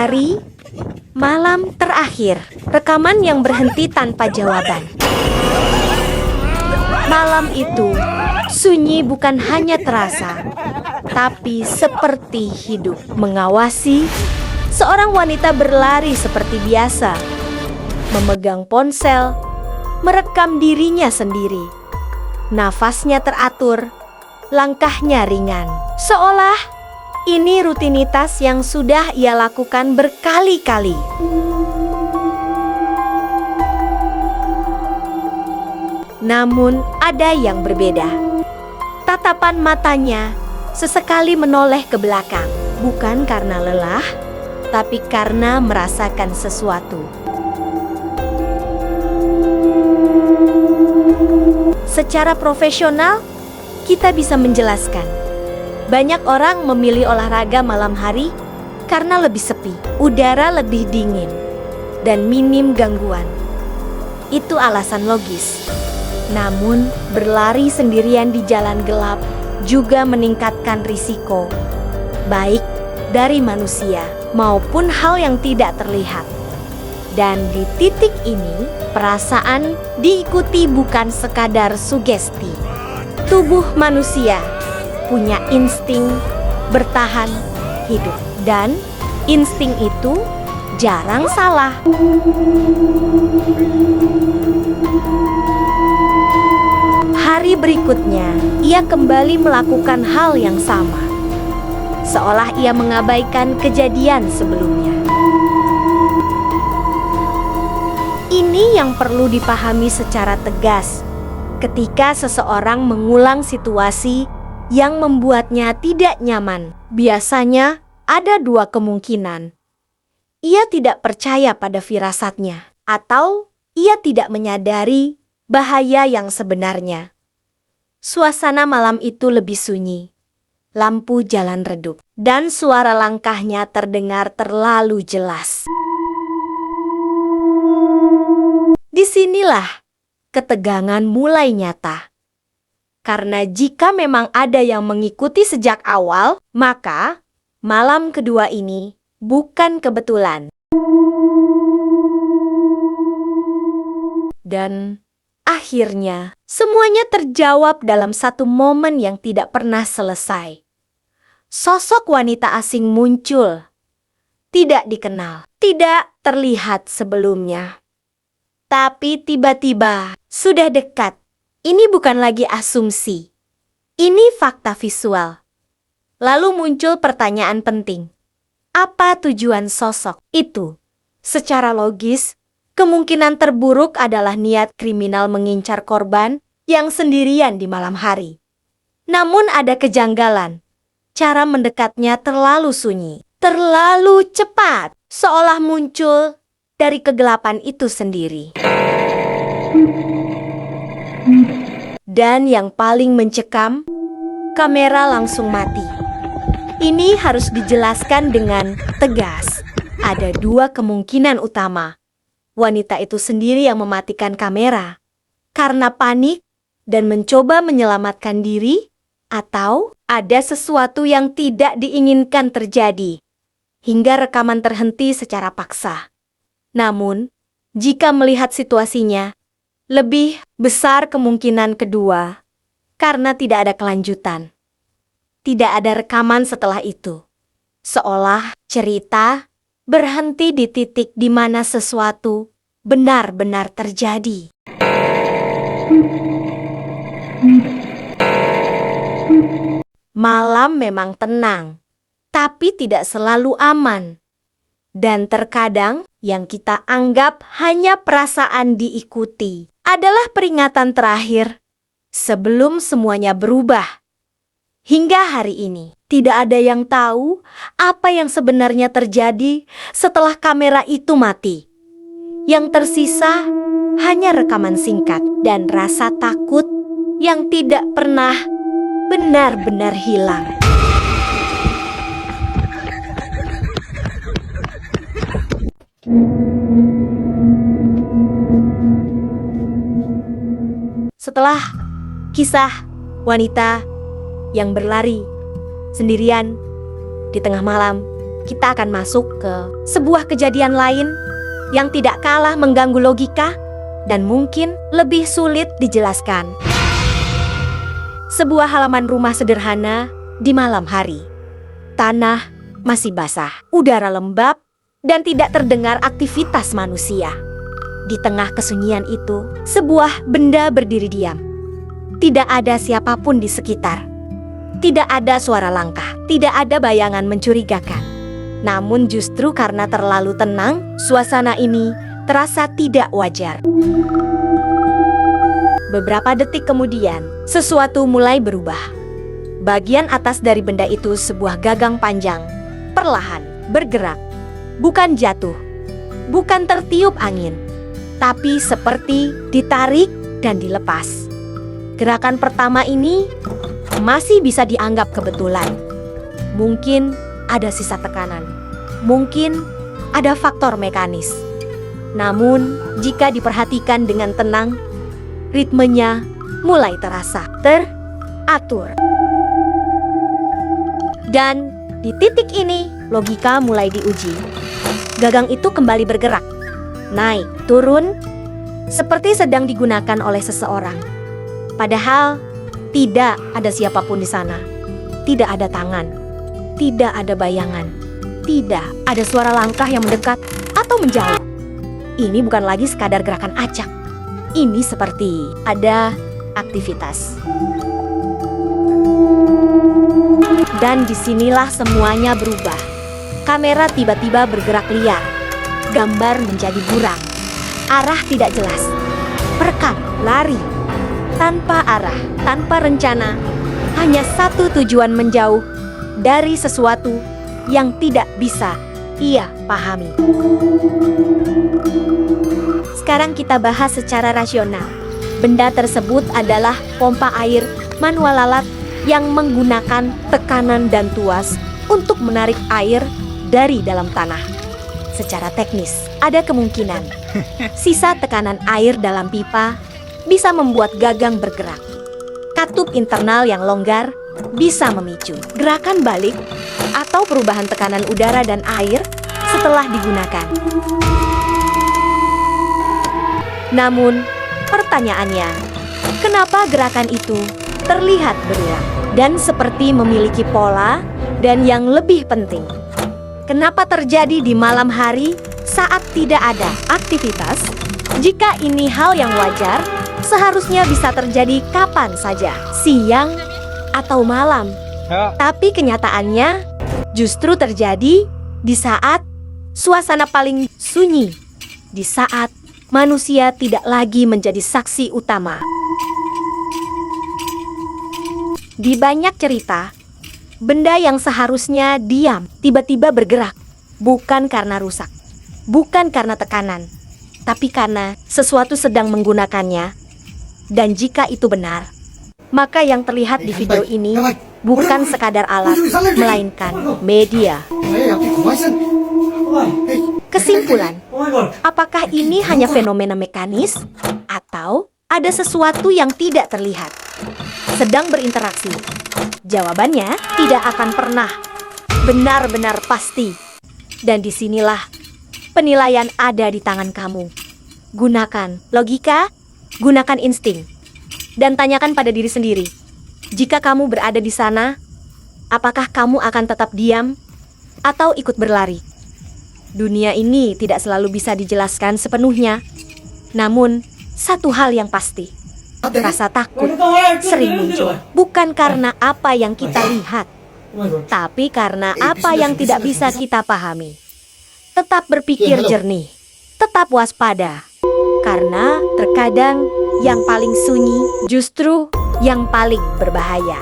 Dari malam terakhir, rekaman yang berhenti tanpa jawaban. Malam itu sunyi bukan hanya terasa, tapi seperti hidup. Mengawasi seorang wanita berlari seperti biasa, memegang ponsel, merekam dirinya sendiri. Nafasnya teratur, langkahnya ringan, seolah ini rutinitas yang sudah ia lakukan berkali-kali. Namun ada yang berbeda. Tatapan matanya sesekali menoleh ke belakang, bukan karena lelah, tapi karena merasakan sesuatu. Secara profesional, kita bisa menjelaskan. Banyak orang memilih olahraga malam hari karena lebih sepi, udara lebih dingin, dan minim gangguan. Itu alasan logis. Namun, berlari sendirian di jalan gelap juga meningkatkan risiko, baik dari manusia maupun hal yang tidak terlihat. Dan di titik ini, perasaan diikuti bukan sekadar sugesti. Tubuh manusia punya insting bertahan hidup, dan insting itu jarang salah. Hari berikutnya, ia kembali melakukan hal yang sama, seolah ia mengabaikan kejadian sebelumnya. Ini yang perlu dipahami secara tegas ketika seseorang mengulang situasi yang membuatnya tidak nyaman. Biasanya ada dua kemungkinan. Ia tidak percaya pada firasatnya, atau ia tidak menyadari bahaya yang sebenarnya. Suasana malam itu lebih sunyi. Lampu jalan redup, dan suara langkahnya terdengar terlalu jelas. Disinilah ketegangan mulai nyata. Karena jika memang ada yang mengikuti sejak awal, maka malam kedua ini bukan kebetulan. Dan akhirnya semuanya terjawab dalam satu momen yang tidak pernah selesai. Sosok wanita asing muncul. Tidak dikenal, tidak terlihat sebelumnya. Tapi tiba-tiba sudah dekat. Ini bukan lagi asumsi. Ini fakta visual. Lalu muncul pertanyaan penting. Apa tujuan sosok itu? Secara logis, kemungkinan terburuk adalah niat kriminal mengincar korban yang sendirian di malam hari. Namun ada kejanggalan. Cara mendekatnya terlalu sunyi, terlalu cepat, seolah muncul dari kegelapan itu sendiri. Dan yang paling mencekam, kamera langsung mati. Ini harus dijelaskan dengan tegas. Ada dua kemungkinan utama. Wanita itu sendiri yang mematikan kamera karena panik dan mencoba menyelamatkan diri, atau ada sesuatu yang tidak diinginkan terjadi hingga rekaman terhenti secara paksa. Namun, jika melihat situasinya, lebih besar kemungkinan kedua, karena tidak ada kelanjutan. Tidak ada rekaman setelah itu. Seolah cerita berhenti di titik di mana sesuatu benar-benar terjadi. Malam memang tenang, tapi tidak selalu aman. Dan terkadang yang kita anggap hanya perasaan diikuti adalah peringatan terakhir sebelum semuanya berubah. Hingga hari ini, tidak ada yang tahu apa yang sebenarnya terjadi setelah kamera itu mati. Yang tersisa hanya rekaman singkat dan rasa takut yang tidak pernah benar-benar hilang. Setelah kisah wanita yang berlari sendirian di tengah malam, kita akan masuk ke sebuah kejadian lain yang tidak kalah mengganggu logika dan mungkin lebih sulit dijelaskan. Sebuah halaman rumah sederhana di malam hari. Tanah masih basah, udara lembab, dan tidak terdengar aktivitas manusia. Di tengah kesunyian itu, sebuah benda berdiri diam. Tidak ada siapapun di sekitar. Tidak ada suara langkah, tidak ada bayangan mencurigakan. Namun justru karena terlalu tenang, suasana ini terasa tidak wajar. Beberapa detik kemudian, sesuatu mulai berubah. Bagian atas dari benda itu sebuah gagang panjang, perlahan bergerak. Bukan jatuh, bukan tertiup angin, tapi seperti ditarik dan dilepas. Gerakan pertama ini masih bisa dianggap kebetulan. Mungkin ada sisa tekanan, mungkin ada faktor mekanis. Namun, jika diperhatikan dengan tenang, ritmenya mulai terasa teratur. Dan di titik ini, logika mulai diuji. Gagang itu kembali bergerak, naik, turun, seperti sedang digunakan oleh seseorang. Padahal, tidak ada siapapun di sana. Tidak ada tangan. Tidak ada bayangan, tidak ada suara langkah yang mendekat atau menjauh. Ini bukan lagi sekadar gerakan acak. Ini seperti ada aktivitas. Dan disinilah semuanya berubah. Kamera tiba-tiba bergerak liar. Gambar menjadi buram. Arah tidak jelas. Perekam, lari. Tanpa arah, tanpa rencana. Hanya satu tujuan menjauh dari sesuatu yang tidak bisa ia pahami. Sekarang kita bahas secara rasional. Benda tersebut adalah pompa air manual lalat yang menggunakan tekanan dan tuas untuk menarik air dari dalam tanah. Secara teknis, ada kemungkinan sisa tekanan air dalam pipa bisa membuat gagang bergerak. Katup internal yang longgar bisa memicu gerakan balik atau perubahan tekanan udara dan air setelah digunakan. Namun, pertanyaannya, kenapa gerakan itu terlihat berulang dan seperti memiliki pola? Dan yang lebih penting, kenapa terjadi di malam hari saat tidak ada aktivitas? Jika ini hal yang wajar, seharusnya bisa terjadi kapan saja, siang atau malam. Tapi kenyataannya justru terjadi di saat suasana paling sunyi, di saat manusia tidak lagi menjadi saksi utama. Di banyak cerita, benda yang seharusnya diam tiba-tiba bergerak, bukan karena rusak, bukan karena tekanan, tapi karena sesuatu sedang menggunakannya. Dan jika itu benar, maka yang terlihat di video ini bukan sekadar alat, melainkan media. Kesimpulan, apakah ini hanya fenomena mekanis atau ada sesuatu yang tidak terlihat sedang berinteraksi? Jawabannya tidak akan pernah benar-benar pasti. Dan disinilah penilaian ada di tangan kamu. Gunakan logika, gunakan insting, dan tanyakan pada diri sendiri, jika kamu berada di sana, apakah kamu akan tetap diam atau ikut berlari? Dunia ini tidak selalu bisa dijelaskan sepenuhnya. Namun, satu hal yang pasti, rasa takut sering muncul bukan karena apa yang kita lihat, tapi karena apa yang tidak bisa kita pahami. Tetap berpikir jernih, tetap waspada, karena terkadang yang paling sunyi justru yang paling berbahaya.